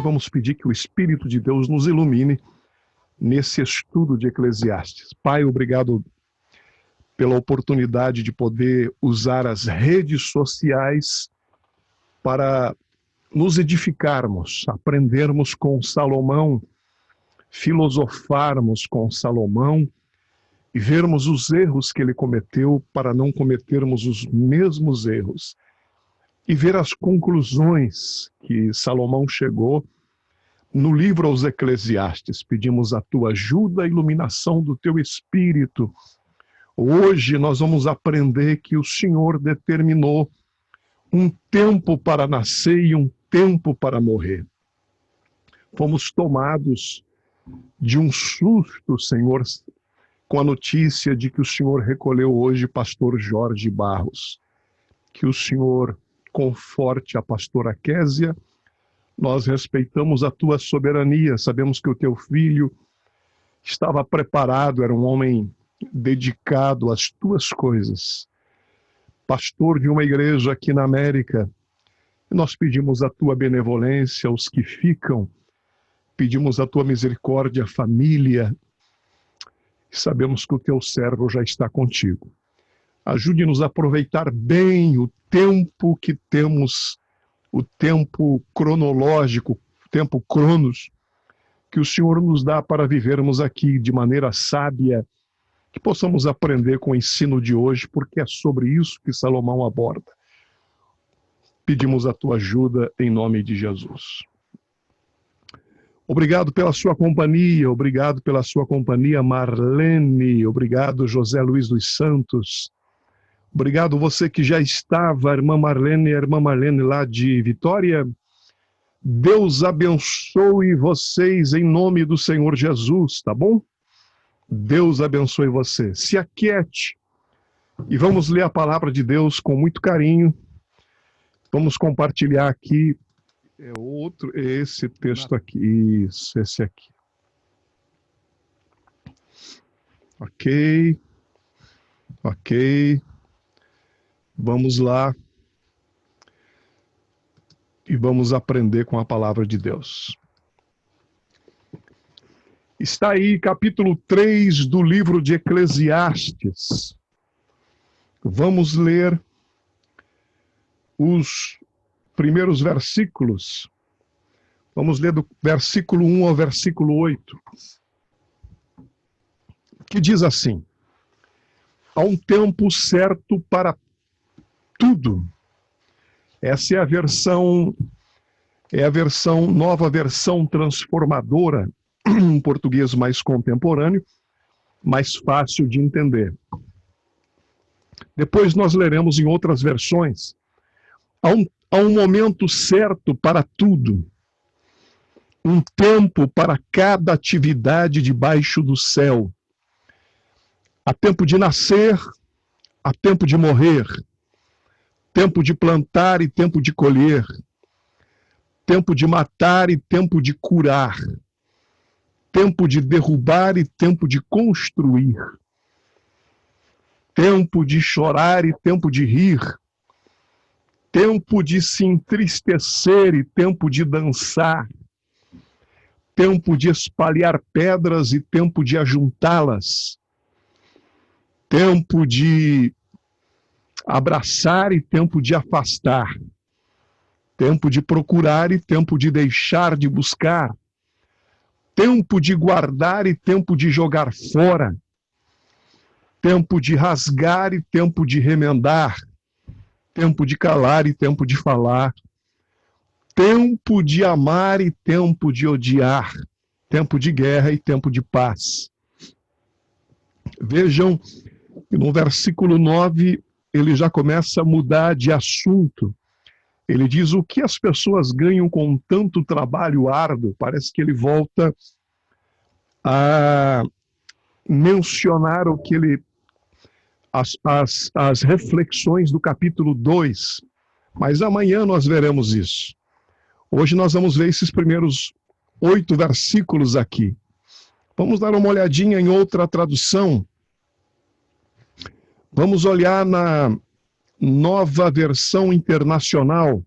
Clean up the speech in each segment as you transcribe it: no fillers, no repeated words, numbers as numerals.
vamos pedir que o Espírito de Deus nos ilumine nesse estudo de Eclesiastes. Pai, obrigado pela oportunidade de poder usar as redes sociais para nos edificarmos, aprendermos com Salomão, filosofarmos com Salomão e vermos os erros que ele cometeu para não cometermos os mesmos erros. E ver as conclusões que Salomão chegou no livro aos Eclesiastes. Pedimos a tua ajuda, a iluminação do teu Espírito. Hoje nós vamos aprender que o Senhor determinou um tempo para nascer e um tempo para morrer. Fomos tomados de um susto, Senhor, com a notícia de que o Senhor recolheu hoje pastor Jorge Barros. Que o Senhor conforte a pastora Késia. Nós respeitamos a tua soberania, sabemos que o teu filho estava preparado, era um homem dedicado às tuas coisas, pastor de uma igreja aqui na América. Nós pedimos a tua benevolência aos que ficam, pedimos a tua misericórdia à família, sabemos que o teu servo já está contigo. Ajude-nos a aproveitar bem o tempo que temos, o tempo cronológico, o tempo cronos, que o Senhor nos dá para vivermos aqui de maneira sábia, que possamos aprender com o ensino de hoje, porque é sobre isso que Salomão aborda. Pedimos a tua ajuda em nome de Jesus. Obrigado pela sua companhia, Marlene, obrigado José Luiz dos Santos, obrigado você que já estava, a irmã Marlene lá de Vitória. Deus abençoe vocês em nome do Senhor Jesus, tá bom? Deus abençoe você. Se aquiete e vamos ler a palavra de Deus com muito carinho. Vamos compartilhar aqui esse texto aqui, isso, esse aqui. Ok. Vamos lá e vamos aprender com a palavra de Deus. Está aí capítulo 3 do livro de Eclesiastes. Vamos ler os primeiros versículos. Vamos ler do versículo 1 ao versículo 8. Que diz assim: há um tempo certo para tudo. Essa é a versão, nova versão transformadora, um português mais contemporâneo, mais fácil de entender. Depois nós leremos em outras versões. Há um momento certo para tudo, um tempo para cada atividade debaixo do céu. Há tempo de nascer, há tempo de morrer, tempo de plantar e tempo de colher, tempo de matar e tempo de curar, tempo de derrubar e tempo de construir, tempo de chorar e tempo de rir, tempo de se entristecer e tempo de dançar, tempo de espalhar pedras e tempo de ajuntá-las, tempo de abraçar e tempo de afastar, tempo de procurar e tempo de deixar de buscar, tempo de guardar e tempo de jogar fora, tempo de rasgar e tempo de remendar, tempo de calar e tempo de falar, tempo de amar e tempo de odiar, tempo de guerra e tempo de paz. Vejam que no versículo 9 ele já começa a mudar de assunto. Ele diz o que as pessoas ganham com tanto trabalho árduo. Parece que ele volta a mencionar o que ele... as reflexões do capítulo 2. Mas amanhã nós veremos isso. Hoje nós vamos ver esses primeiros 8 versículos aqui. Vamos dar uma olhadinha em outra tradução. Vamos olhar na Nova Versão Internacional.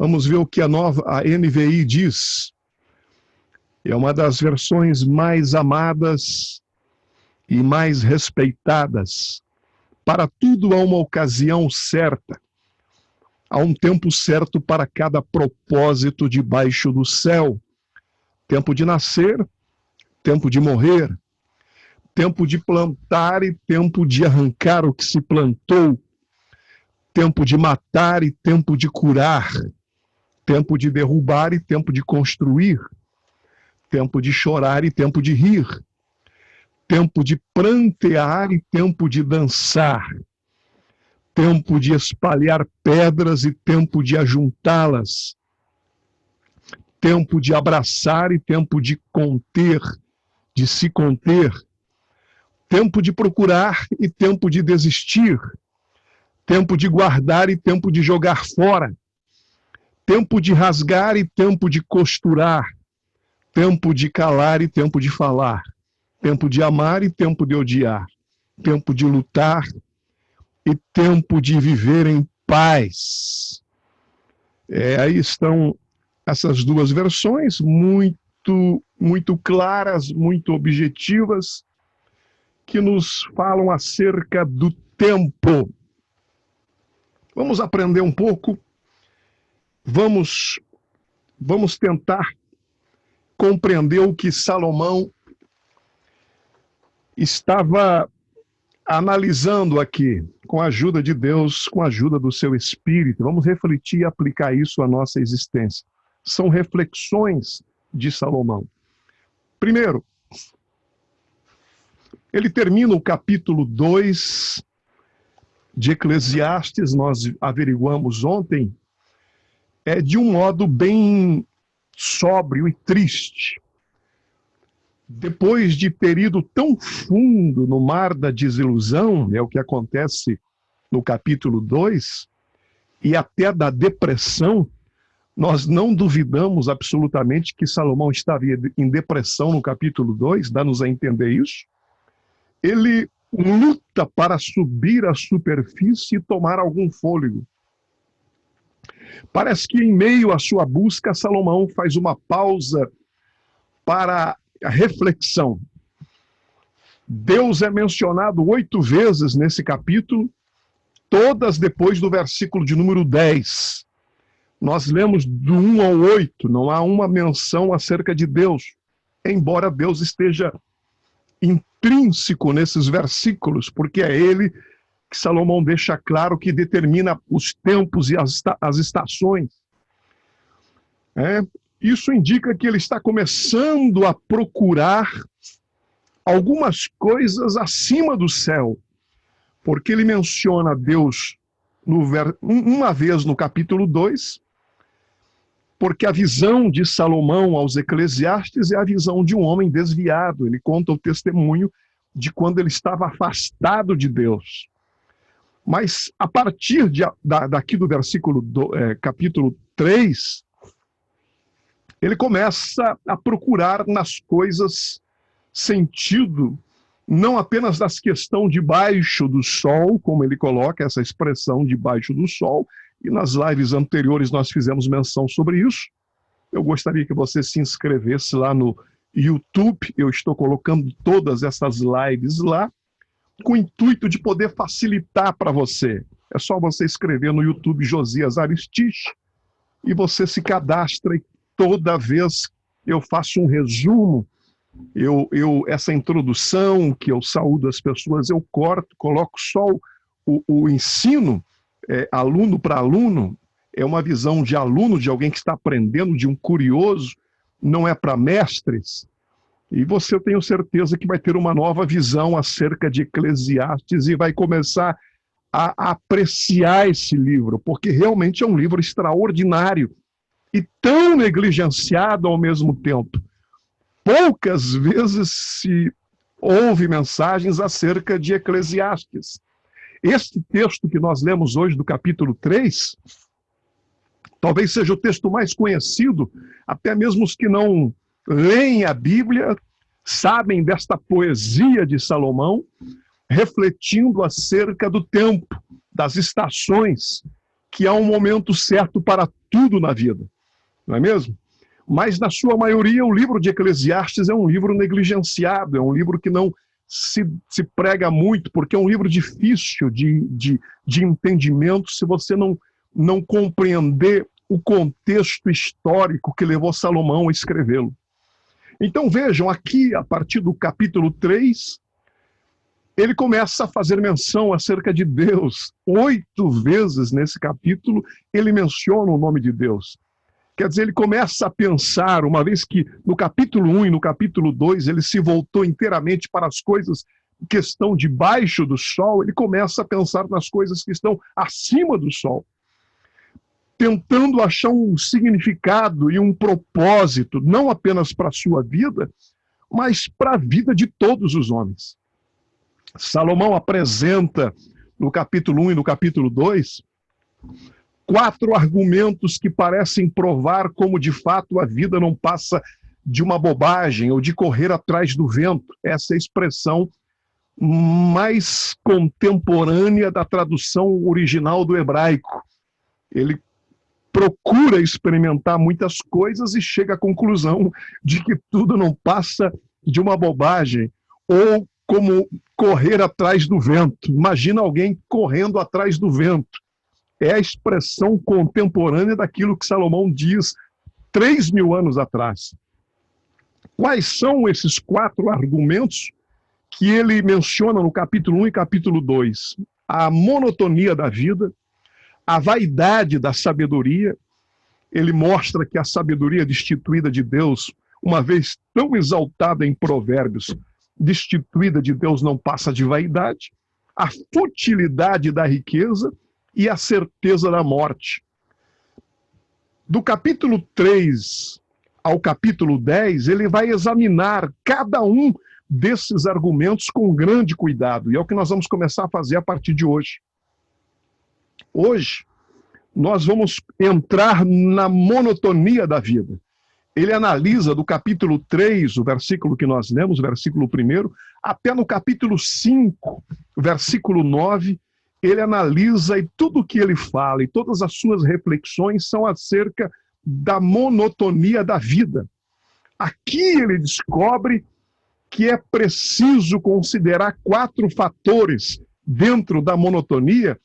Vamos ver o que a NVI diz. É uma das versões mais amadas e mais respeitadas. Para tudo há uma ocasião certa. Há um tempo certo para cada propósito debaixo do céu. Tempo de nascer, tempo de morrer. Tempo de plantar e tempo de arrancar o que se plantou. Tempo de matar e tempo de curar. Tempo de derrubar e tempo de construir. Tempo de chorar e tempo de rir, tempo de prantear e tempo de dançar, tempo de espalhar pedras e tempo de ajuntá-las, tempo de abraçar e tempo de conter, de se conter, tempo de procurar e tempo de desistir, tempo de guardar e tempo de jogar fora, tempo de rasgar e tempo de costurar, tempo de calar e tempo de falar, tempo de amar e tempo de odiar, tempo de lutar e tempo de viver em paz. Aí estão essas duas versões, muito claras, muito objetivas, que nos falam acerca do tempo. Vamos aprender um pouco, vamos tentar compreender o que Salomão estava analisando aqui, com a ajuda de Deus, com a ajuda do seu Espírito. Vamos refletir e aplicar isso à nossa existência. São reflexões de Salomão. Primeiro, ele termina o capítulo 2 de Eclesiastes, nós averiguamos ontem, de um modo bem sóbrio e triste. Depois de ter ido tão fundo no mar da desilusão, é o que acontece no capítulo 2, e até da depressão, nós não duvidamos absolutamente que Salomão estava em depressão no capítulo 2, dá-nos a entender isso. Ele luta para subir à superfície e tomar algum fôlego. Parece que em meio à sua busca, Salomão faz uma pausa para a reflexão. Deus é mencionado 8 vezes nesse capítulo, todas depois do versículo de número 10. Nós lemos do 1 ao 8, não há uma menção acerca de Deus, embora Deus esteja intrínseco nesses versículos, porque é ele que Salomão deixa claro que determina os tempos e as estações. Isso indica que ele está começando a procurar algumas coisas acima do céu, porque ele menciona Deus uma vez no capítulo 2, porque a visão de Salomão aos Eclesiastes é a visão de um homem desviado. Ele conta o testemunho de quando ele estava afastado de Deus. Mas a partir daqui do capítulo 3, ele começa a procurar nas coisas sentido, não apenas das questões debaixo do sol, como ele coloca essa expressão debaixo do sol, e nas lives anteriores nós fizemos menção sobre isso. Eu gostaria que você se inscrevesse lá no YouTube, eu estou colocando todas essas lives lá, com o intuito de poder facilitar para você. É só você escrever no YouTube Josias Aristiche e você se cadastra, e toda vez eu faço um resumo, essa introdução que eu saúdo as pessoas, eu corto, coloco só o ensino, aluno para aluno, é uma visão de aluno, de alguém que está aprendendo, de um curioso, não é para mestres. E você, eu tenho certeza que vai ter uma nova visão acerca de Eclesiastes e vai começar a apreciar esse livro, porque realmente é um livro extraordinário e tão negligenciado ao mesmo tempo. Poucas vezes se ouve mensagens acerca de Eclesiastes. Este texto que nós lemos hoje, do capítulo 3, talvez seja o texto mais conhecido, até mesmo os que não leem a Bíblia sabem desta poesia de Salomão, refletindo acerca do tempo, das estações, que há um momento certo para tudo na vida, não é mesmo? Mas, na sua maioria, o livro de Eclesiastes é um livro negligenciado, é um livro que não se prega muito, porque é um livro difícil de entendimento se você não compreender o contexto histórico que levou Salomão a escrevê-lo. Então vejam, aqui, a partir do capítulo 3, ele começa a fazer menção acerca de Deus. 8 vezes nesse capítulo ele menciona o nome de Deus. Quer dizer, ele começa a pensar, uma vez que no capítulo 1 e no capítulo 2 ele se voltou inteiramente para as coisas que estão debaixo do sol, ele começa a pensar nas coisas que estão acima do sol, tentando achar um significado e um propósito, não apenas para a sua vida, mas para a vida de todos os homens. Salomão apresenta, no capítulo 1 e no capítulo 2, 4 argumentos que parecem provar como, de fato, a vida não passa de uma bobagem ou de correr atrás do vento. Essa é a expressão mais contemporânea da tradução original do hebraico. Ele procura experimentar muitas coisas e chega à conclusão de que tudo não passa de uma bobagem, ou como correr atrás do vento. Imagina alguém correndo atrás do vento. É a expressão contemporânea daquilo que Salomão diz 3.000 anos atrás. Quais são esses 4 argumentos que ele menciona no capítulo 1 e capítulo 2? A monotonia da vida, a vaidade da sabedoria. Ele mostra que a sabedoria destituída de Deus, uma vez tão exaltada em Provérbios, destituída de Deus não passa de vaidade. A futilidade da riqueza e a certeza da morte. Do capítulo 3 ao capítulo 10, ele vai examinar cada um desses argumentos com grande cuidado, e é o que nós vamos começar a fazer a partir de hoje. Hoje, nós vamos entrar na monotonia da vida. Ele analisa do capítulo 3, o versículo que nós lemos, o versículo 1, até no capítulo 5, versículo 9, ele analisa, e tudo o que ele fala e todas as suas reflexões são acerca da monotonia da vida. Aqui ele descobre que é preciso considerar 4 fatores dentro da monotonia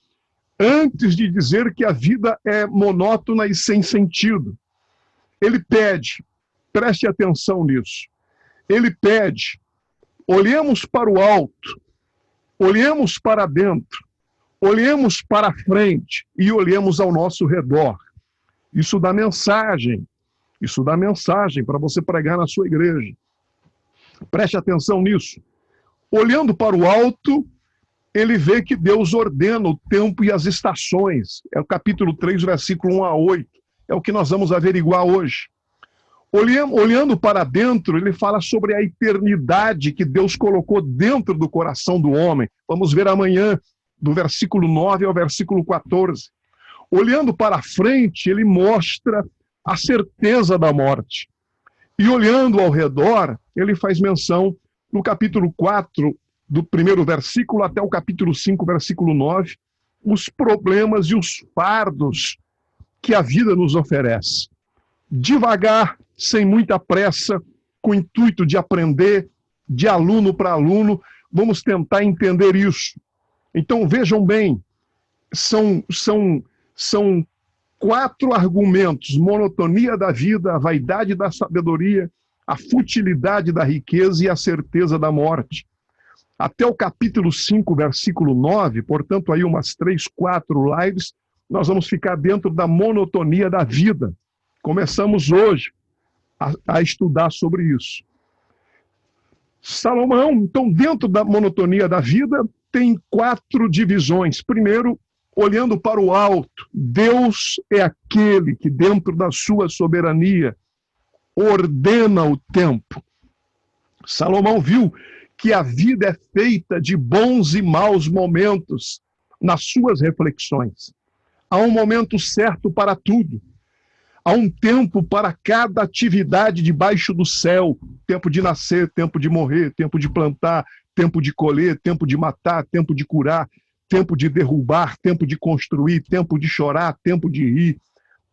antes de dizer que a vida é monótona e sem sentido. Ele pede, preste atenção nisso, ele pede, olhemos para o alto, olhemos para dentro, olhemos para frente e olhemos ao nosso redor. Isso dá mensagem para você pregar na sua igreja. Preste atenção nisso. Olhando para o alto, ele vê que Deus ordena o tempo e as estações. É o capítulo 3, versículo 1 a 8. É o que nós vamos averiguar hoje. Olhando para dentro, ele fala sobre a eternidade que Deus colocou dentro do coração do homem. Vamos ver amanhã, do versículo 9 ao versículo 14. Olhando para frente, ele mostra a certeza da morte. E olhando ao redor, ele faz menção no capítulo 4, do primeiro versículo até o capítulo 5, versículo 9, os problemas e os fardos que a vida nos oferece. Devagar, sem muita pressa, com o intuito de aprender, de aluno para aluno, vamos tentar entender isso. Então vejam bem, são 4 argumentos: monotonia da vida, a vaidade da sabedoria, a futilidade da riqueza e a certeza da morte. Até o capítulo 5, versículo 9, portanto aí umas 3, 4 lives, nós vamos ficar dentro da monotonia da vida. Começamos hoje a estudar sobre isso. Salomão, então, dentro da monotonia da vida, tem 4 divisões. Primeiro, olhando para o alto, Deus é aquele que, dentro da sua soberania, ordena o tempo. Salomão viu que a vida é feita de bons e maus momentos nas suas reflexões. Há um momento certo para tudo. Há um tempo para cada atividade debaixo do céu. Tempo de nascer, tempo de morrer, tempo de plantar, tempo de colher, tempo de matar, tempo de curar, tempo de derrubar, tempo de construir, tempo de chorar, tempo de rir.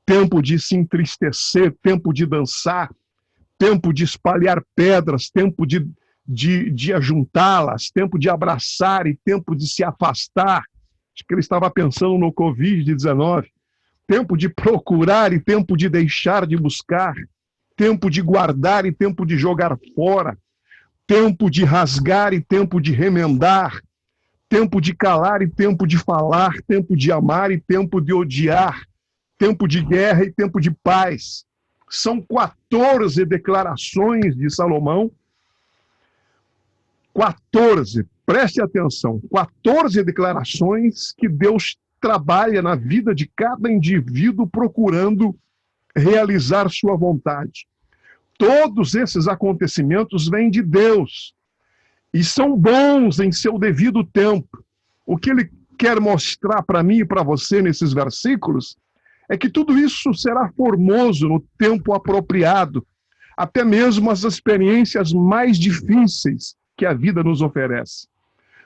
tempo de se entristecer, tempo de dançar, tempo de espalhar pedras, tempo de ajuntá-las, tempo de abraçar e tempo de se afastar. Acho que ele estava pensando no Covid-19. Tempo de procurar e tempo de deixar de buscar. Tempo de guardar e tempo de jogar fora. Tempo de rasgar e tempo de remendar. Tempo de calar e tempo de falar. Tempo de amar e tempo de odiar. Tempo de guerra e tempo de paz. São 14 declarações de Salomão. 14, preste atenção, 14 declarações que Deus trabalha na vida de cada indivíduo procurando realizar sua vontade. Todos esses acontecimentos vêm de Deus e são bons em seu devido tempo. O que ele quer mostrar para mim e para você nesses versículos é que tudo isso será formoso no tempo apropriado, até mesmo as experiências mais difíceis que a vida nos oferece.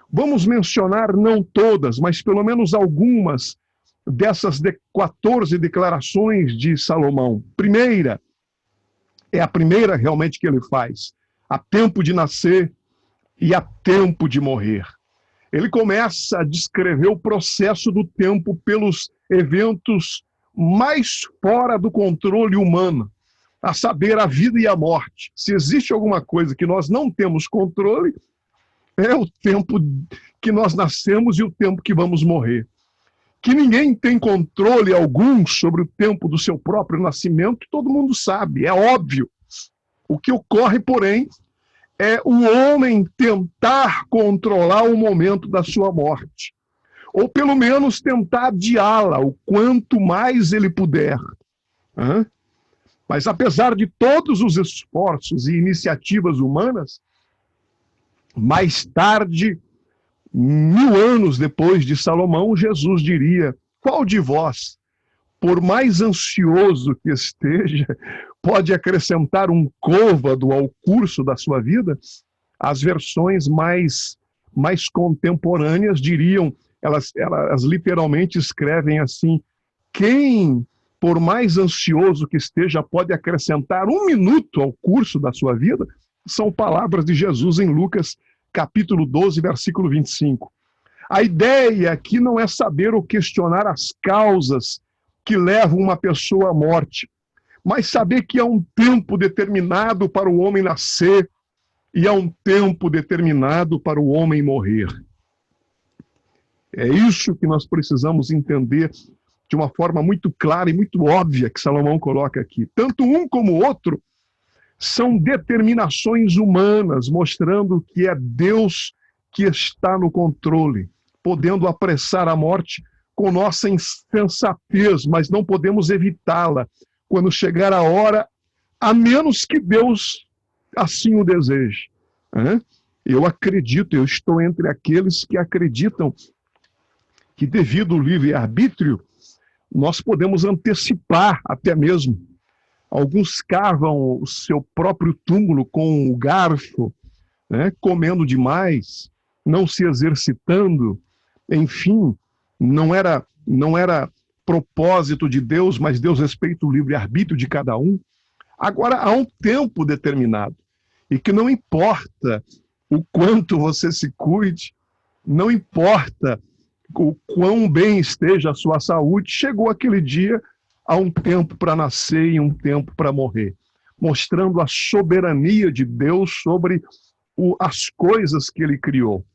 Vamos mencionar não todas, mas pelo menos algumas dessas 14 declarações de Salomão. Primeira, é a primeira realmente que ele faz. Há tempo de nascer e há tempo de morrer. Ele começa a descrever o processo do tempo pelos eventos mais fora do controle humano, a saber, a vida e a morte. Se existe alguma coisa que nós não temos controle, é o tempo que nós nascemos e o tempo que vamos morrer. Que ninguém tem controle algum sobre o tempo do seu próprio nascimento, todo mundo sabe, é óbvio. O que ocorre, porém, é o homem tentar controlar o momento da sua morte. Ou pelo menos tentar adiá-la o quanto mais ele puder. Mas apesar de todos os esforços e iniciativas humanas, mais tarde, 1000 anos depois de Salomão, Jesus diria: qual de vós, por mais ansioso que esteja, pode acrescentar um côvado ao curso da sua vida? As versões mais contemporâneas diriam, elas literalmente escrevem assim: quem, por mais ansioso que esteja, pode acrescentar 1 minuto ao curso da sua vida? São palavras de Jesus em Lucas, capítulo 12, versículo 25. A ideia aqui não é saber ou questionar as causas que levam uma pessoa à morte, mas saber que há um tempo determinado para o homem nascer e há um tempo determinado para o homem morrer. É isso que nós precisamos entender de uma forma muito clara e muito óbvia que Salomão coloca aqui. Tanto um como o outro são determinações humanas, mostrando que é Deus que está no controle, podendo apressar a morte com nossa insensatez, mas não podemos evitá-la quando chegar a hora, a menos que Deus assim o deseje. Eu acredito, eu estou entre aqueles que acreditam que, devido ao livre-arbítrio, nós podemos antecipar até mesmo. Alguns cavam o seu próprio túmulo com o garfo, comendo demais, não se exercitando. Enfim, não era propósito de Deus, mas Deus respeita o livre-arbítrio de cada um. Agora, há um tempo determinado, e que não importa o quanto você se cuide, não importa o quão bem esteja a sua saúde, chegou aquele dia, há um tempo para nascer e um tempo para morrer, mostrando a soberania de Deus sobre as coisas que ele criou.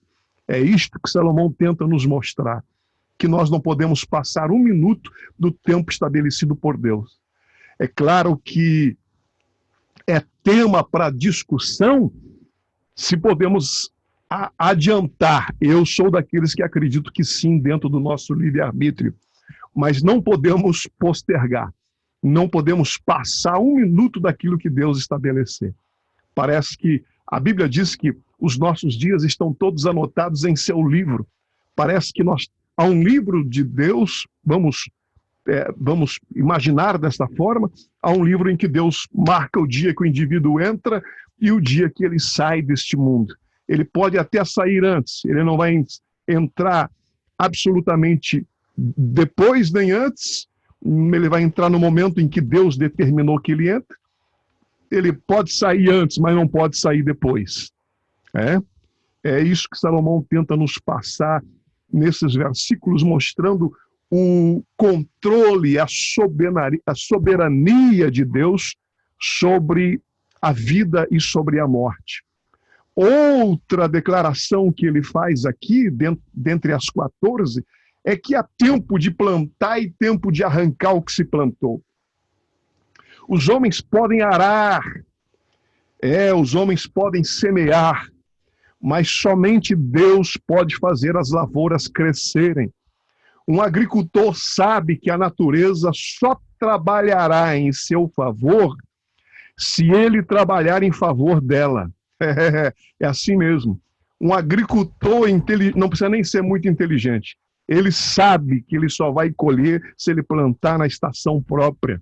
É isto que Salomão tenta nos mostrar, que nós não podemos passar 1 minuto do tempo estabelecido por Deus. É claro que é tema para discussão se podemos adiantar. Eu sou daqueles que acredito que sim, dentro do nosso livre-arbítrio, mas não podemos postergar, não podemos passar 1 minuto daquilo que Deus estabelecer. Parece que a Bíblia diz que os nossos dias estão todos anotados em seu livro. Parece que há um livro de Deus, vamos imaginar desta forma, há um livro em que Deus marca o dia que o indivíduo entra e o dia que ele sai deste mundo. Ele pode até sair antes, ele não vai entrar absolutamente depois nem antes, ele vai entrar no momento em que Deus determinou que ele entre. Ele pode sair antes, mas não pode sair depois. É isso que Salomão tenta nos passar nesses versículos, mostrando o controle, a soberania de Deus sobre a vida e sobre a morte. Outra declaração que ele faz aqui, dentre as 14, é que há tempo de plantar e tempo de arrancar o que se plantou. Os homens podem arar, os homens podem semear, mas somente Deus pode fazer as lavouras crescerem. Um agricultor sabe que a natureza só trabalhará em seu favor se ele trabalhar em favor dela. É assim mesmo. Um agricultor não precisa nem ser muito inteligente. Ele sabe que ele só vai colher se ele plantar na estação própria.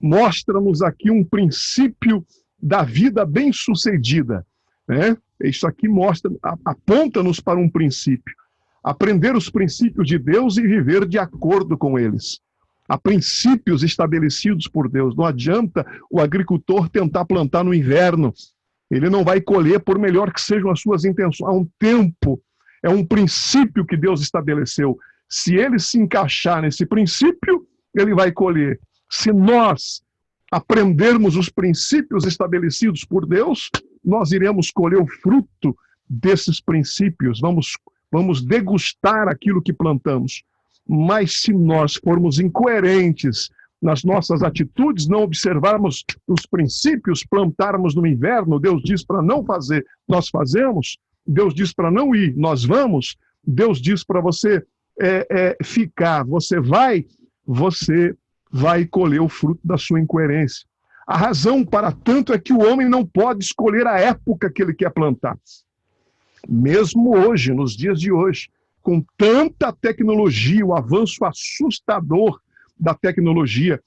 Mostra-nos aqui um princípio da vida bem-sucedida. Isso aqui aponta-nos para um princípio. Aprender os princípios de Deus e viver de acordo com eles. Há princípios estabelecidos por Deus. Não adianta o agricultor tentar plantar no inverno. Ele não vai colher, por melhor que sejam as suas intenções. Há um tempo, é um princípio que Deus estabeleceu. Se ele se encaixar nesse princípio, ele vai colher. Se nós aprendermos os princípios estabelecidos por Deus, nós iremos colher o fruto desses princípios. Vamos degustar aquilo que plantamos. Mas se nós formos incoerentes nas nossas atitudes, não observarmos os princípios, plantarmos no inverno, Deus diz para não fazer, nós fazemos. Deus diz para não ir, nós vamos. Deus diz para você ficar, você vai colher o fruto da sua incoerência. A razão para tanto é que o homem não pode escolher a época que ele quer plantar. Mesmo hoje, nos dias de hoje, com tanta tecnologia, o avanço assustador da tecnologia,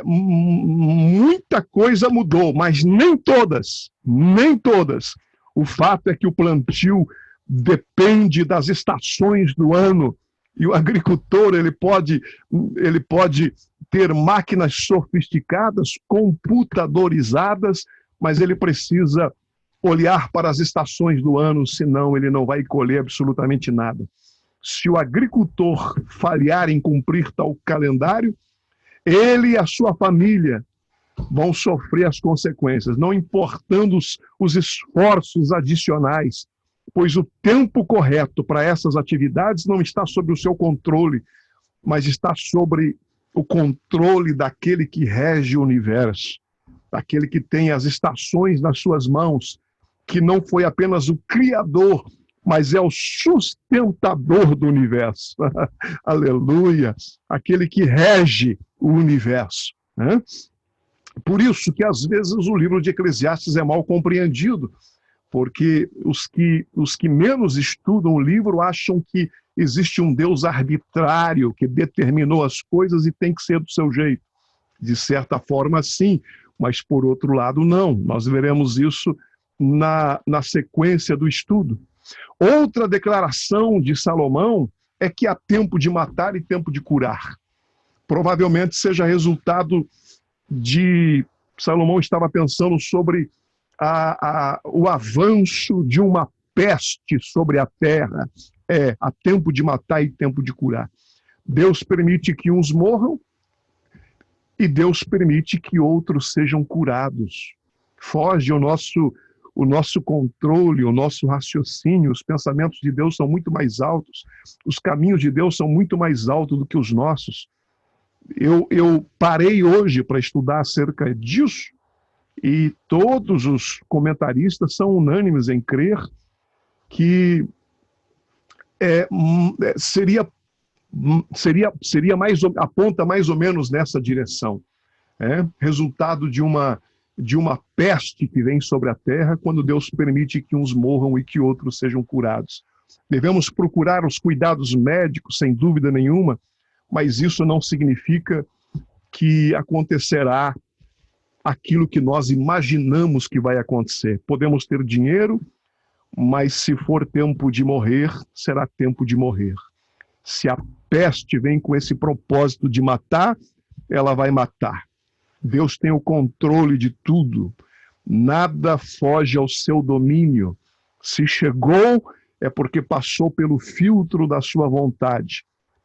muita coisa mudou, mas nem todas. O fato é que o plantio depende das estações do ano, e o agricultor ele pode ter máquinas sofisticadas, computadorizadas, mas ele precisa olhar para as estações do ano, senão ele não vai colher absolutamente nada. Se o agricultor falhar em cumprir tal calendário, ele e a sua família vão sofrer as consequências, não importando os esforços adicionais, pois o tempo correto para essas atividades não está sob o seu controle, mas está sobre o controle daquele que rege o universo, daquele que tem as estações nas suas mãos, que não foi apenas o criador, mas é o sustentador do universo. Aleluia! Aquele que rege o universo. Por isso que às vezes o livro de Eclesiastes é mal compreendido, porque os que menos estudam o livro acham que existe um Deus arbitrário que determinou as coisas e tem que ser do seu jeito. De certa forma, sim, mas por outro lado, não. Nós veremos isso na sequência do estudo. Outra declaração de Salomão é que há tempo de matar e tempo de curar. Provavelmente seja resultado de... Salomão estava pensando sobre o avanço de uma peste sobre a terra. Há tempo de matar e tempo de curar. Deus permite que uns morram e Deus permite que outros sejam curados. Foge o nosso controle, o nosso raciocínio. Os pensamentos de Deus são muito mais altos. Os caminhos de Deus são muito mais altos do que os nossos. Eu parei hoje para estudar acerca disso e todos os comentaristas são unânimes em crer que aponta mais ou menos nessa direção. Resultado de uma peste que vem sobre a terra quando Deus permite que uns morram e que outros sejam curados. Devemos procurar os cuidados médicos, sem dúvida nenhuma, mas isso não significa que acontecerá aquilo que nós imaginamos que vai acontecer. Podemos ter dinheiro, mas se for tempo de morrer, será tempo de morrer. Se a peste vem com esse propósito de matar, ela vai matar. Deus tem o controle de tudo. Nada foge ao seu domínio. Se chegou, é porque passou pelo filtro da sua vontade.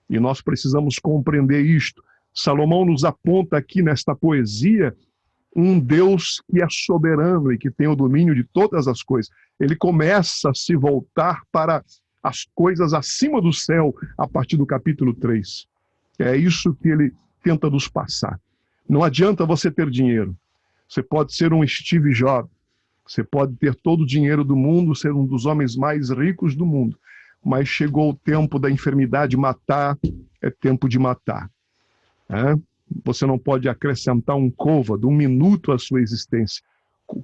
E nós precisamos compreender isto. Salomão nos aponta aqui nesta poesia um Deus que é soberano e que tem o domínio de todas as coisas. Ele começa a se voltar para as coisas acima do céu a partir do capítulo 3. É isso que ele tenta nos passar. Não adianta você ter dinheiro. Você pode ser um Steve Jobs. Você pode ter todo o dinheiro do mundo, ser um dos homens mais ricos do mundo. Mas chegou o tempo da enfermidade matar, é tempo de matar. Você não pode acrescentar um côvado, um minuto à sua existência.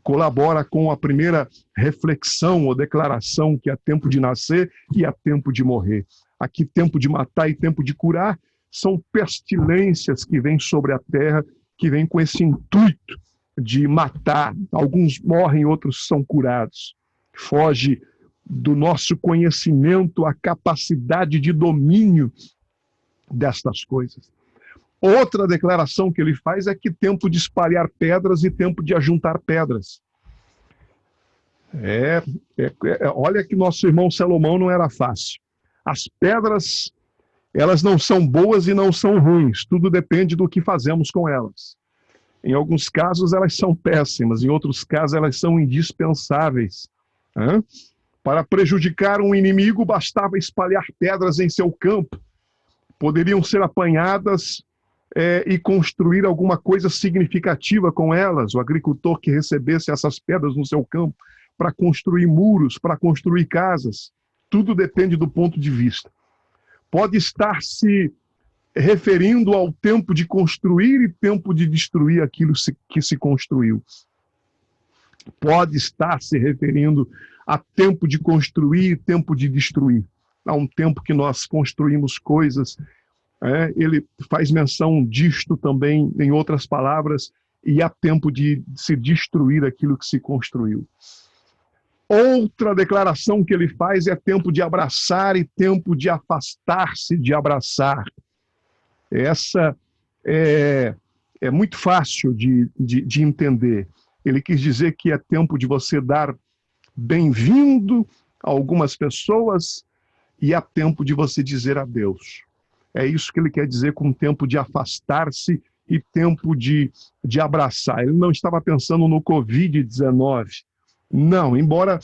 Colabora com a primeira reflexão ou declaração que é tempo de nascer e é tempo de morrer. Aqui, tempo de matar e tempo de curar são pestilências que vêm sobre a terra, que vêm com esse intuito de matar. Alguns morrem, outros são curados. Foge do nosso conhecimento a capacidade de domínio destas coisas. Outra declaração que ele faz é que tempo de espalhar pedras e tempo de ajuntar pedras. Olha que nosso irmão Salomão não era fácil. As pedras, elas não são boas e não são ruins. Tudo depende do que fazemos com elas. Em alguns casos elas são péssimas, em outros casos elas são indispensáveis. Para prejudicar um inimigo, bastava espalhar pedras em seu campo. Poderiam ser apanhadas e construir alguma coisa significativa com elas. O agricultor que recebesse essas pedras no seu campo para construir muros, para construir casas. Tudo depende do ponto de vista. Pode estar se referindo ao tempo de construir e tempo de destruir aquilo que se construiu. Pode estar se referindo a tempo de construir e tempo de destruir. Há um tempo que nós construímos coisas. Ele faz menção disto também, em outras palavras, e há tempo de se destruir aquilo que se construiu. Outra declaração que ele faz é tempo de abraçar e tempo de afastar-se de abraçar. Essa é muito fácil de entender. Ele quis dizer que é tempo de você dar bem-vindo a algumas pessoas e há tempo de você dizer adeus. É isso que ele quer dizer com tempo de afastar-se e tempo de abraçar. Ele não estava pensando no Covid-19. Não, embora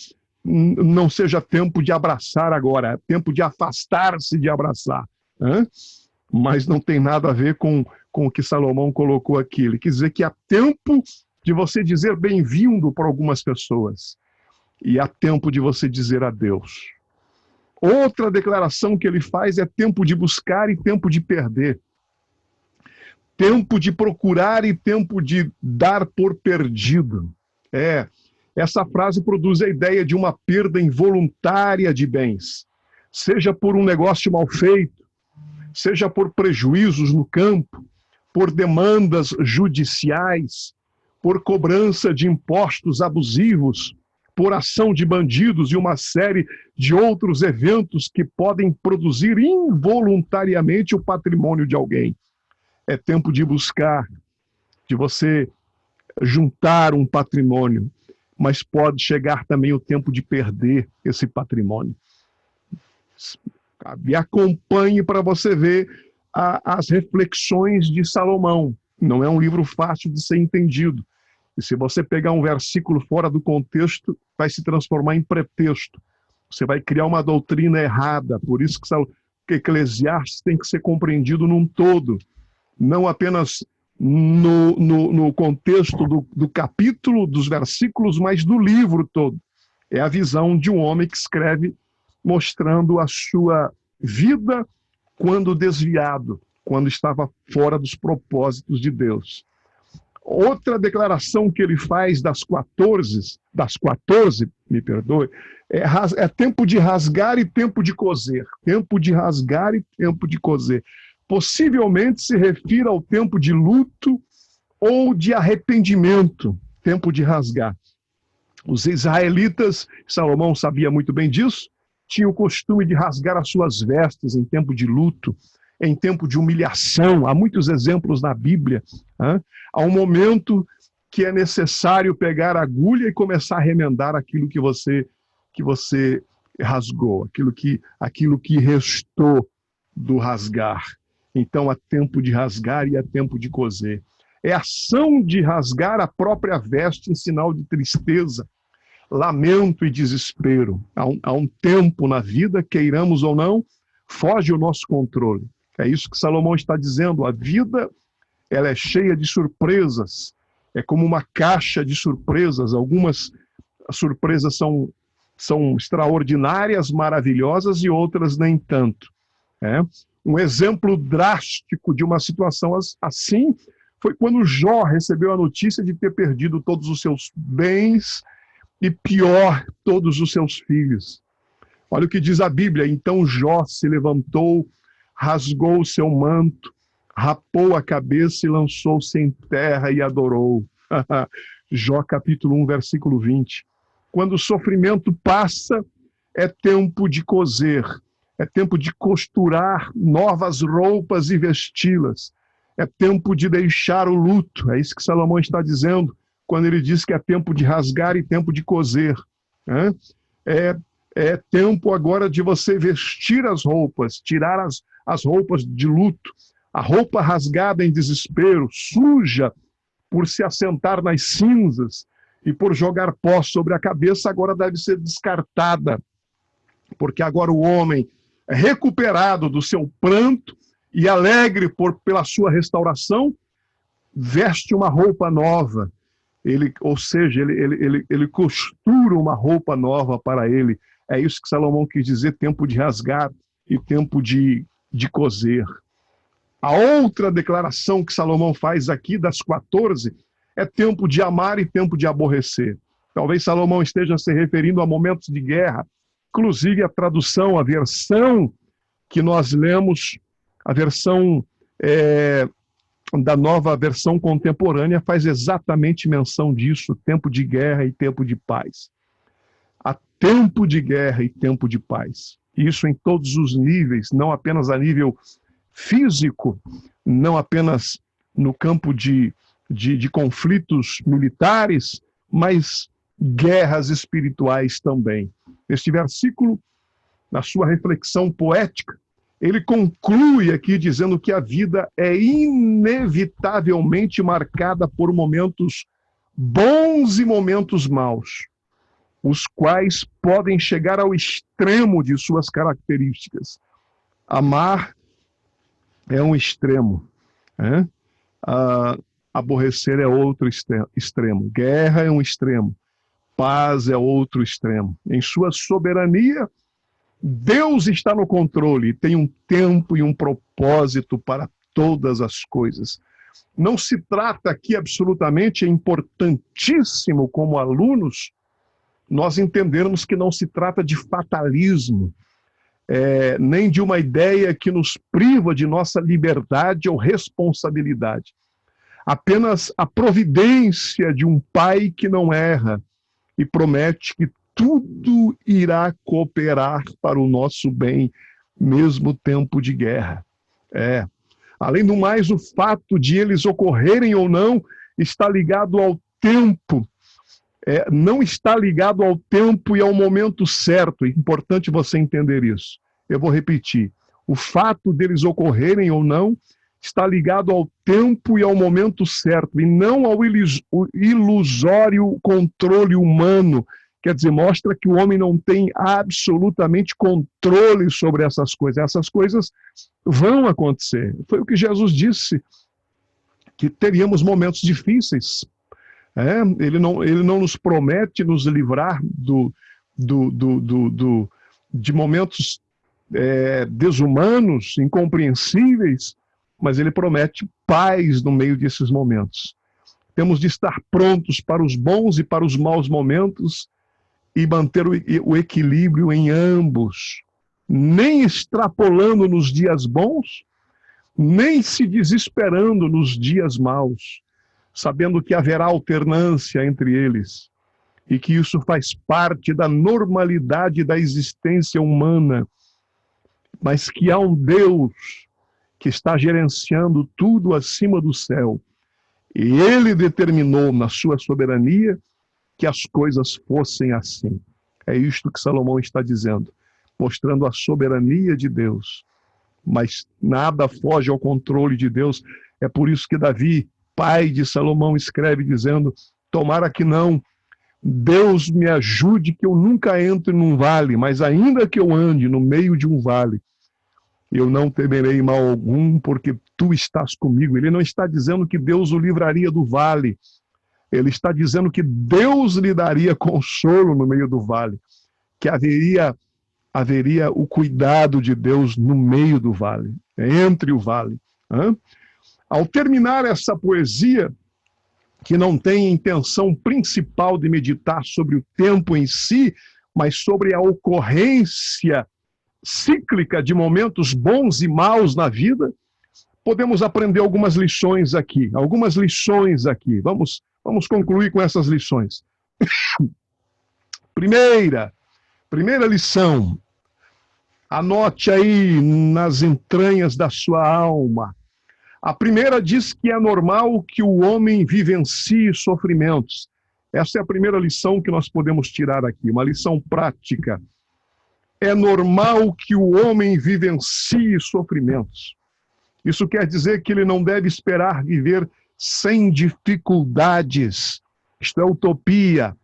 não seja tempo de abraçar agora, é tempo de afastar-se de abraçar. Mas não tem nada a ver com o que Salomão colocou aqui. Ele quis dizer que há tempo de você dizer bem-vindo para algumas pessoas e há tempo de você dizer adeus. Outra declaração que ele faz é tempo de buscar e tempo de perder. Tempo de procurar e tempo de dar por perdido. Essa frase produz a ideia de uma perda involuntária de bens. Seja por um negócio mal feito, seja por prejuízos no campo, por demandas judiciais, por cobrança de impostos abusivos, por ação de bandidos e uma série de outros eventos que podem produzir involuntariamente o patrimônio de alguém. É tempo de buscar, de você juntar um patrimônio, mas pode chegar também o tempo de perder esse patrimônio. E acompanhe para você ver as reflexões de Salomão. Não é um livro fácil de ser entendido. E se você pegar um versículo fora do contexto, vai se transformar em pretexto. Você vai criar uma doutrina errada. Por isso que Eclesiastes tem que ser compreendido num todo. Não apenas no contexto do capítulo, dos versículos, mas do livro todo. É a visão de um homem que escreve mostrando a sua vida quando desviado, quando estava fora dos propósitos de Deus. Outra declaração que ele faz das 14, me perdoe, é tempo de rasgar e tempo de coser. Tempo de rasgar e tempo de coser. Possivelmente se refira ao tempo de luto ou de arrependimento, tempo de rasgar. Os israelitas, Salomão sabia muito bem disso, tinham o costume de rasgar as suas vestes em tempo de luto, em tempo de humilhação. Há muitos exemplos na Bíblia. Há um momento que é necessário pegar a agulha e começar a remendar aquilo que você rasgou, aquilo que restou do rasgar. Então há tempo de rasgar e há tempo de coser. É ação de rasgar a própria veste em sinal de tristeza, lamento e desespero. Há um tempo na vida, queiramos ou não, foge o nosso controle. É isso que Salomão está dizendo. A vida, ela é cheia de surpresas. É como uma caixa de surpresas. Algumas surpresas são extraordinárias, maravilhosas, e outras nem tanto. Um exemplo drástico de uma situação assim foi quando Jó recebeu a notícia de ter perdido todos os seus bens e, pior, todos os seus filhos. Olha o que diz a Bíblia. Então Jó se levantou, rasgou o seu manto, rapou a cabeça e lançou-se em terra e adorou. Jó capítulo 1, versículo 20. Quando o sofrimento passa, é tempo de coser, é tempo de costurar novas roupas e vesti-las. É tempo de deixar o luto. É isso que Salomão está dizendo quando ele diz que é tempo de rasgar e tempo de coser. É tempo agora de você vestir as roupas, tirar as roupas de luto. A roupa rasgada em desespero, suja por se assentar nas cinzas e por jogar pó sobre a cabeça, agora deve ser descartada. Porque agora o homem é recuperado do seu pranto e alegre pela sua restauração, veste uma roupa nova. Ele costura uma roupa nova para ele. É isso que Salomão quis dizer, tempo de rasgar e tempo de coser. A outra declaração que Salomão faz aqui, das 14, é tempo de amar e tempo de aborrecer. Talvez Salomão esteja se referindo a momentos de guerra. Inclusive a tradução, a versão que nós lemos, a versão da nova versão contemporânea, faz exatamente menção disso, tempo de guerra e tempo de paz. Há tempo de guerra e tempo de paz. Isso em todos os níveis, não apenas a nível físico, não apenas no campo de conflitos militares, mas guerras espirituais também. Este versículo, na sua reflexão poética, ele conclui aqui dizendo que a vida é inevitavelmente marcada por momentos bons e momentos maus, os quais podem chegar ao extremo de suas características. Amar é um extremo, aborrecer é outro extremo, guerra é um extremo, paz é outro extremo. Em sua soberania, Deus está no controle, tem um tempo e um propósito para todas as coisas. Não se trata aqui absolutamente, é importantíssimo como alunos, nós entendermos que não se trata de fatalismo, nem de uma ideia que nos priva de nossa liberdade ou responsabilidade. Apenas a providência de um pai que não erra e promete que tudo irá cooperar para o nosso bem, mesmo tempo de guerra. Além do mais, o fato de eles ocorrerem ou não está ligado ao tempo. Não está ligado ao tempo e ao momento certo. É importante você entender isso. Eu vou repetir. O fato deles ocorrerem ou não está ligado ao tempo e ao momento certo, e não ao ilusório controle humano. Quer dizer, mostra que o homem não tem absolutamente controle sobre essas coisas. Essas coisas vão acontecer. Foi o que Jesus disse, que teríamos momentos difíceis. Ele não nos promete nos livrar de momentos desumanos, incompreensíveis, mas ele promete paz no meio desses momentos. Temos de estar prontos para os bons e para os maus momentos e manter o equilíbrio em ambos, nem extrapolando nos dias bons, nem se desesperando nos dias maus, sabendo que haverá alternância entre eles e que isso faz parte da normalidade da existência humana, mas que há um Deus que está gerenciando tudo acima do céu. E ele determinou na sua soberania que as coisas fossem assim. É isto que Salomão está dizendo, mostrando a soberania de Deus. Mas nada foge ao controle de Deus. É por isso que Davi, pai de Salomão, escreve dizendo: tomara que não, Deus me ajude que eu nunca entre num vale, mas ainda que eu ande no meio de um vale, eu não temerei mal algum, porque tu estás comigo. Ele não está dizendo que Deus o livraria do vale. Ele está dizendo que Deus lhe daria consolo no meio do vale, que haveria o cuidado de Deus no meio do vale, entre o vale. Ao terminar essa poesia, que não tem intenção principal de meditar sobre o tempo em si, mas sobre a ocorrência cíclica de momentos bons e maus na vida, podemos aprender algumas lições aqui. Vamos concluir com essas lições. Primeira lição. Anote aí nas entranhas da sua alma. A primeira diz que é normal que o homem vivencie sofrimentos. Essa é a primeira lição que nós podemos tirar aqui, uma lição prática. É normal que o homem vivencie sofrimentos. Isso quer dizer que ele não deve esperar viver sem dificuldades. Isto é utopia.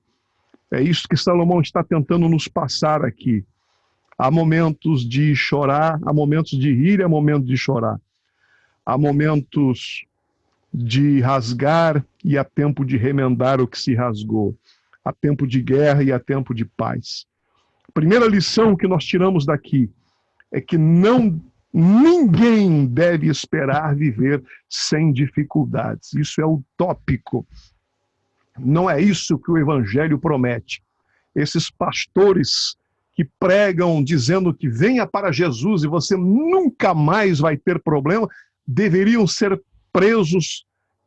É isso que Salomão está tentando nos passar aqui. Há momentos de chorar, há momentos de rir e há momentos de chorar. Há momentos de rasgar e há tempo de remendar o que se rasgou. Há tempo de guerra e há tempo de paz. A primeira lição que nós tiramos daqui é que ninguém deve esperar viver sem dificuldades. Isso é utópico. Não é isso que o Evangelho promete. Esses pastores que pregam dizendo que venha para Jesus e você nunca mais vai ter problema, deveriam ser presos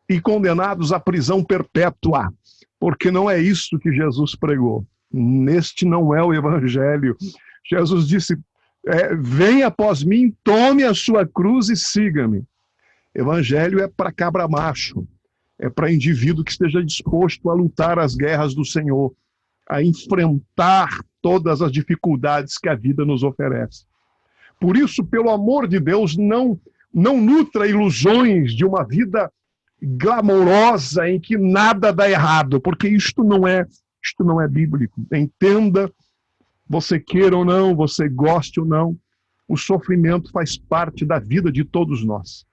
e condenados à prisão perpétua, porque não é isso que Jesus pregou. Este não é o Evangelho. Jesus disse: venha após mim, tome a sua cruz e siga-me. Evangelho é para cabra macho, é para indivíduo que esteja disposto a lutar as guerras do Senhor, a enfrentar todas as dificuldades que a vida nos oferece. Por isso, pelo amor de Deus, não nutra ilusões de uma vida glamourosa em que nada dá errado, porque isto não é bíblico. Entenda, você queira ou não, você goste ou não, o sofrimento faz parte da vida de todos nós.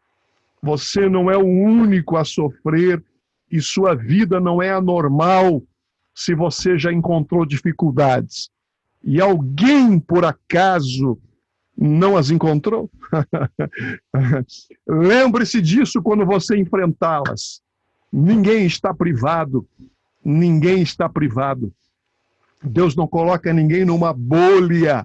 Você não é o único a sofrer e sua vida não é anormal se você já encontrou dificuldades. E alguém, por acaso, não as encontrou? Lembre-se disso quando você enfrentá-las. Ninguém está privado. Ninguém está privado. Deus não coloca ninguém numa bolha,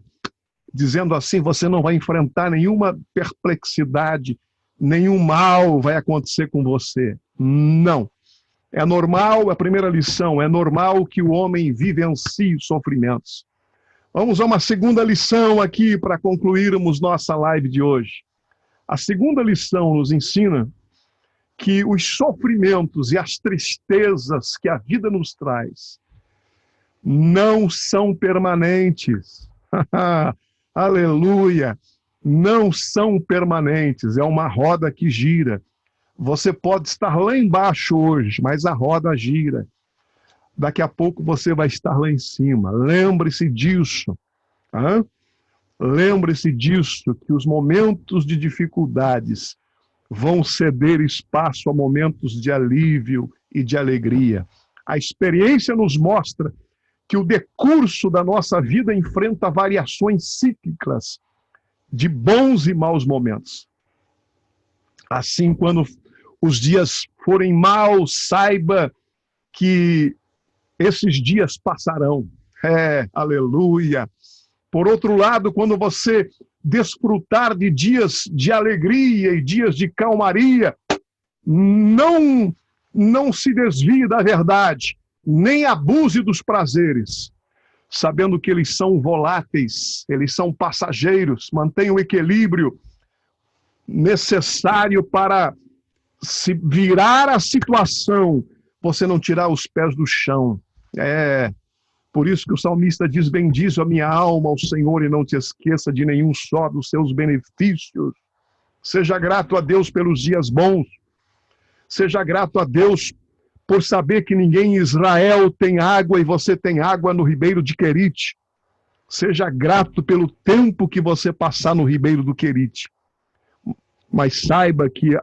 dizendo assim: você não vai enfrentar nenhuma perplexidade, nenhum mal vai acontecer com você. Não. É normal, a primeira lição, é normal que o homem vivencie sofrimentos. Vamos a uma segunda lição aqui para concluirmos nossa live de hoje. A segunda lição nos ensina que os sofrimentos e as tristezas que a vida nos traz não são permanentes. Aleluia! Não são permanentes, é uma roda que gira. Você pode estar lá embaixo hoje, mas a roda gira. Daqui a pouco você vai estar lá em cima. Lembre-se disso. Lembre-se disso, que os momentos de dificuldades vão ceder espaço a momentos de alívio e de alegria. A experiência nos mostra que o decurso da nossa vida enfrenta variações cíclicas de bons e maus momentos. Assim, quando os dias forem maus, saiba que esses dias passarão. Aleluia! Por outro lado, quando você desfrutar de dias de alegria e dias de calmaria, não se desvie da verdade, nem abuse dos prazeres, sabendo que eles são voláteis, eles são passageiros. Mantenha o equilíbrio, necessário para se virar a situação, você não tirar os pés do chão. Por isso que o salmista diz: bendize a minha alma ao Senhor e não te esqueça de nenhum só dos seus benefícios. Seja grato a Deus pelos dias bons. Seja grato a Deus por saber que ninguém em Israel tem água e você tem água no ribeiro de Querite. Seja grato pelo tempo que você passar no ribeiro do Querite. Mas saiba que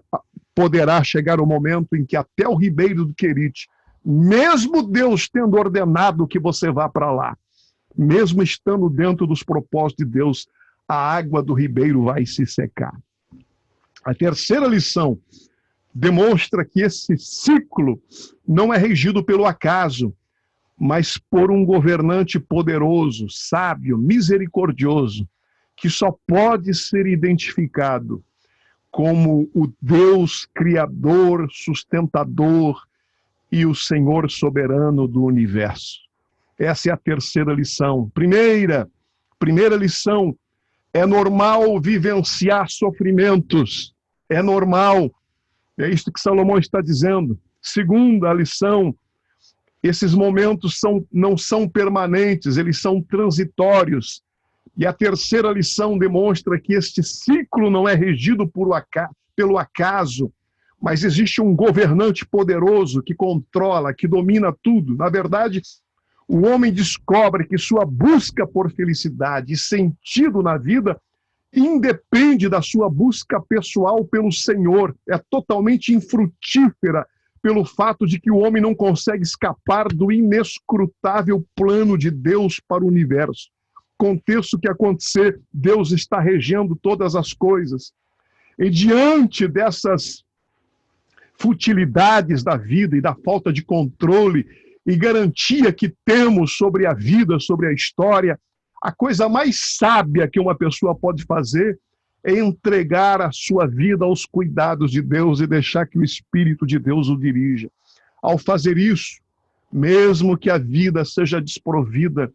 poderá chegar o momento em que até o ribeiro do Querite, mesmo Deus tendo ordenado que você vá para lá, mesmo estando dentro dos propósitos de Deus, a água do ribeiro vai se secar. A terceira lição demonstra que esse ciclo não é regido pelo acaso, mas por um governante poderoso, sábio, misericordioso, que só pode ser identificado como o Deus criador, sustentador e o Senhor soberano do universo. Essa é a terceira lição. Primeira lição: é normal vivenciar sofrimentos. É normal. É isto que Salomão está dizendo. Segunda lição: esses momentos não são permanentes, eles são transitórios. E a terceira lição demonstra que este ciclo não é regido pelo acaso, mas existe um governante poderoso que controla, que domina tudo. Na verdade, o homem descobre que sua busca por felicidade e sentido na vida independe da sua busca pessoal pelo Senhor. É totalmente infrutífera pelo fato de que o homem não consegue escapar do inescrutável plano de Deus para o universo. Aconteça o que acontecer, Deus está regendo todas as coisas. E diante dessas futilidades da vida e da falta de controle e garantia que temos sobre a vida, sobre a história, a coisa mais sábia que uma pessoa pode fazer é entregar a sua vida aos cuidados de Deus e deixar que o Espírito de Deus o dirija. Ao fazer isso, mesmo que a vida seja desprovida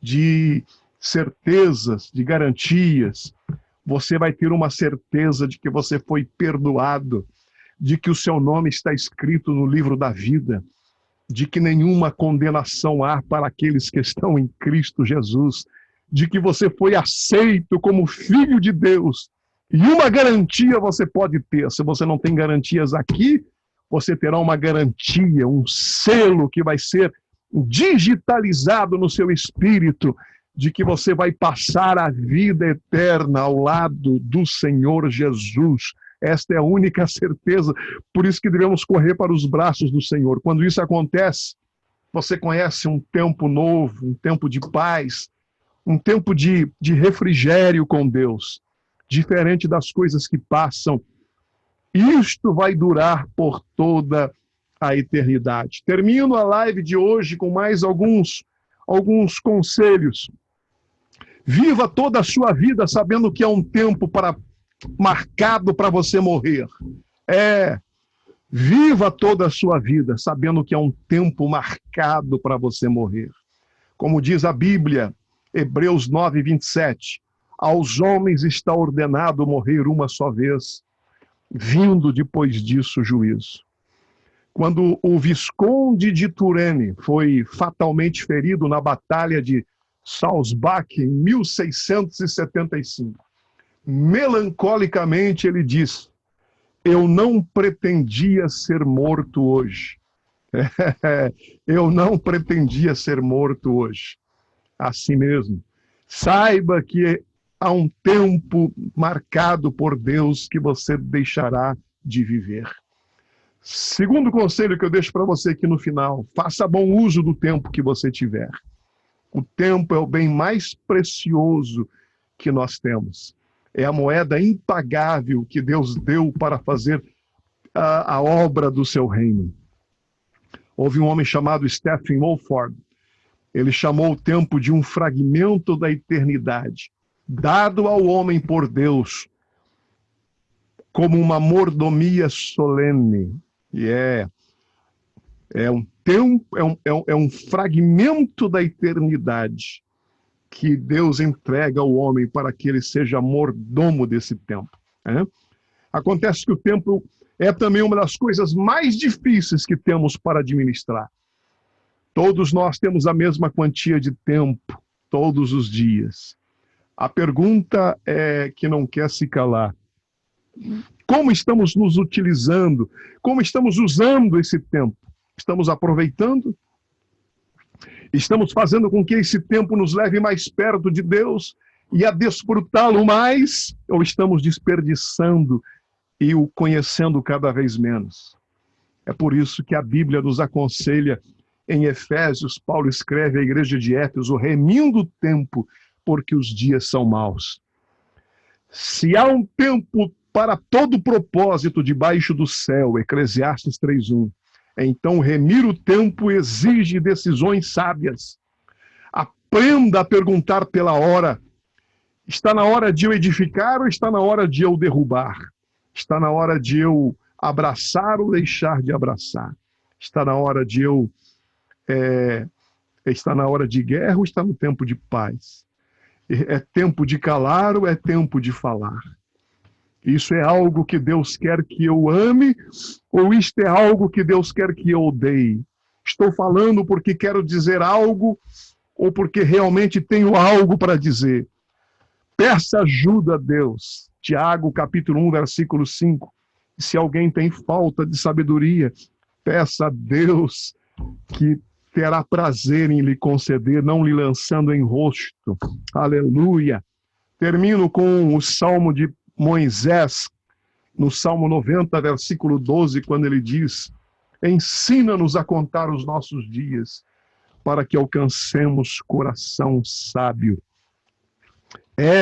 de certezas, de garantias, você vai ter uma certeza de que você foi perdoado, de que o seu nome está escrito no livro da vida, de que nenhuma condenação há para aqueles que estão em Cristo Jesus, de que você foi aceito como filho de Deus. E uma garantia você pode ter. Se você não tem garantias aqui, você terá uma garantia, um selo que vai ser digitalizado no seu espírito, de que você vai passar a vida eterna ao lado do Senhor Jesus. Esta é a única certeza. Por isso que devemos correr para os braços do Senhor. Quando isso acontece, você conhece um tempo novo, um tempo de paz, um tempo de refrigério com Deus, diferente das coisas que passam. Isto vai durar por toda a eternidade. Termino a live de hoje com mais alguns conselhos. Viva toda a sua vida sabendo que é um tempo marcado para você morrer. Viva toda a sua vida sabendo que é um tempo marcado para você morrer. Como diz a Bíblia, Hebreus 9:27, aos homens está ordenado morrer uma só vez, vindo depois disso o juízo. Quando o Visconde de Turenne foi fatalmente ferido na Batalha de Salzbach, em 1675, melancolicamente ele diz: eu não pretendia ser morto hoje. Eu não pretendia ser morto hoje. Assim mesmo, saiba que há um tempo marcado por Deus que você deixará de viver. Segundo conselho que eu deixo para você aqui no final: faça bom uso do tempo que você tiver. O tempo é o bem mais precioso que nós temos. É a moeda impagável que Deus deu para fazer a obra do seu reino. Houve um homem chamado Stephen Wolford. Ele chamou o tempo de um fragmento da eternidade, dado ao homem por Deus como uma mordomia solene. E é um tempo, é um fragmento da eternidade que Deus entrega ao homem para que ele seja mordomo desse tempo. Acontece que o tempo é também uma das coisas mais difíceis que temos para administrar. Todos nós temos a mesma quantia de tempo, todos os dias. A pergunta é que não quer se calar. Como estamos nos utilizando? Como estamos usando esse tempo? Estamos aproveitando? Estamos fazendo com que esse tempo nos leve mais perto de Deus e a desfrutá-lo mais? Ou estamos desperdiçando e o conhecendo cada vez menos? É por isso que a Bíblia nos aconselha, em Efésios, Paulo escreve à igreja de Éfeso, remindo o tempo, porque os dias são maus. Se há um tempo para todo propósito debaixo do céu, Eclesiastes 3:1, então remir o tempo exige decisões sábias. Aprenda a perguntar pela hora. Está na hora de eu edificar ou está na hora de eu derrubar? Está na hora de eu abraçar ou deixar de abraçar? Está na hora de eu está na hora de guerra ou está no tempo de paz? É tempo de calar ou é tempo de falar? Isso é algo que Deus quer que eu ame ou isto é algo que Deus quer que eu odeie? Estou falando porque quero dizer algo ou porque realmente tenho algo para dizer? Peça ajuda a Deus. Tiago, capítulo 1, versículo 5. Se alguém tem falta de sabedoria, peça a Deus que terá prazer em lhe conceder, não lhe lançando em rosto. Aleluia. Termino com o Salmo de Moisés, no Salmo 90, versículo 12, quando ele diz: ensina-nos a contar os nossos dias, para que alcancemos coração sábio.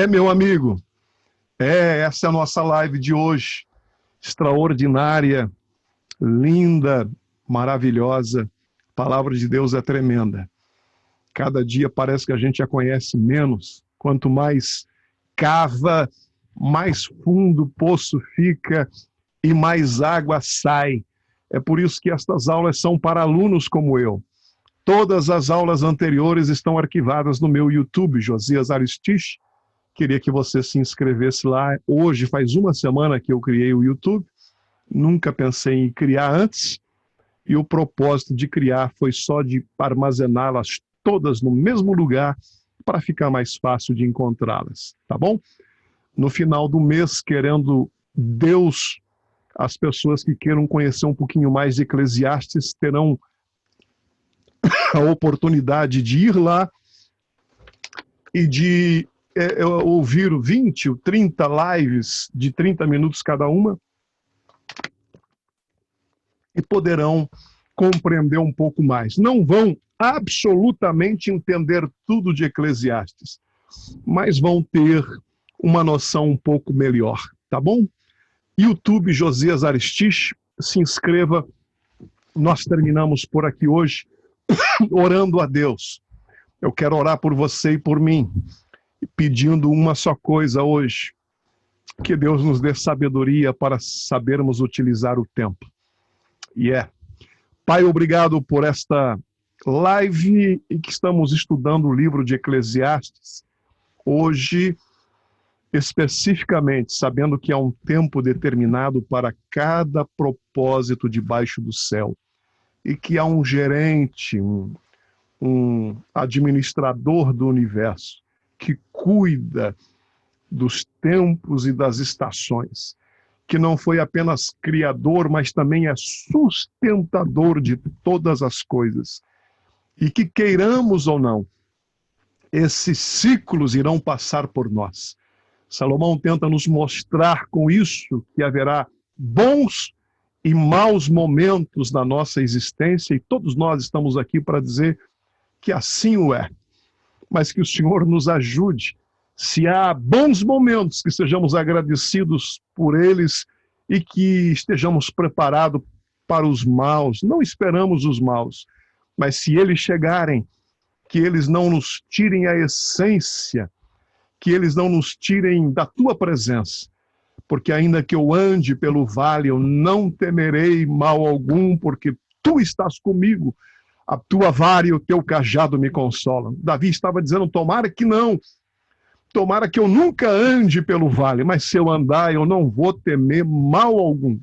Meu amigo, essa é a nossa live de hoje, extraordinária, linda, maravilhosa. A palavra de Deus é tremenda. Cada dia parece que a gente a conhece menos. Quanto mais cava, mais fundo o poço fica e mais água sai. É por isso que estas aulas são para alunos como eu. Todas as aulas anteriores estão arquivadas no meu YouTube, Josias Aristiche. Queria que você se inscrevesse lá. Hoje faz uma semana que eu criei o YouTube. Nunca pensei em criar antes. E o propósito de criar foi só de armazená-las todas no mesmo lugar para ficar mais fácil de encontrá-las, tá bom? No final do mês, querendo Deus, as pessoas que queiram conhecer um pouquinho mais de Eclesiastes terão a oportunidade de ir lá e de ouvir 20 ou 30 lives de 30 minutos cada uma, e poderão compreender um pouco mais. Não vão absolutamente entender tudo de Eclesiastes, mas vão ter uma noção um pouco melhor, tá bom? YouTube Josias Aristiche, se inscreva. Nós terminamos por aqui hoje orando a Deus. Eu quero orar por você e por mim, pedindo uma só coisa hoje: que Deus nos dê sabedoria para sabermos utilizar o tempo. Pai, obrigado por esta live em que estamos estudando o livro de Eclesiastes. Hoje, especificamente, sabendo que há um tempo determinado para cada propósito debaixo do céu. E que há um gerente, um administrador do universo que cuida dos tempos e das estações, que não foi apenas criador, mas também é sustentador de todas as coisas. E que queiramos ou não, esses ciclos irão passar por nós. Salomão tenta nos mostrar com isso que haverá bons e maus momentos na nossa existência, e todos nós estamos aqui para dizer que assim o é. Mas que o Senhor nos ajude. Se há bons momentos, que sejamos agradecidos por eles e que estejamos preparados para os maus. Não esperamos os maus, mas se eles chegarem, que eles não nos tirem a essência, que eles não nos tirem da tua presença. Porque ainda que eu ande pelo vale, eu não temerei mal algum, porque tu estás comigo. A tua vara e o teu cajado me consolam. Davi estava dizendo, tomara que não, Tomara que eu nunca ande pelo vale, mas se eu andar, eu não vou temer mal algum.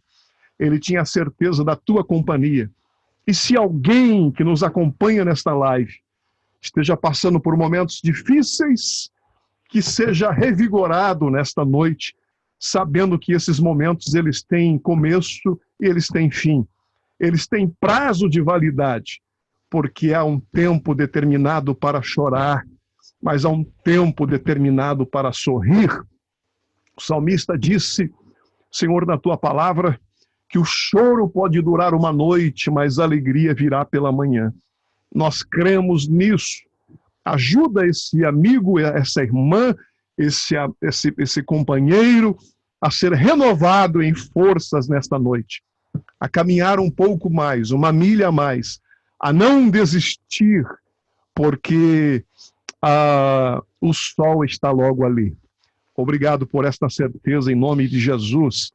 Ele tinha certeza da tua companhia. E se alguém que nos acompanha nesta live esteja passando por momentos difíceis, que seja revigorado nesta noite, sabendo que esses momentos eles têm começo e eles têm fim. Eles têm prazo de validade, porque há um tempo determinado para chorar, mas há um tempo determinado para sorrir. O salmista disse, Senhor, na tua palavra, que o choro pode durar uma noite, mas a alegria virá pela manhã. Nós cremos nisso. Ajuda esse amigo, essa irmã, esse companheiro a ser renovado em forças nesta noite, a caminhar um pouco mais, uma milha a mais, a não desistir, porque o sol está logo ali. Obrigado por esta certeza em nome de Jesus.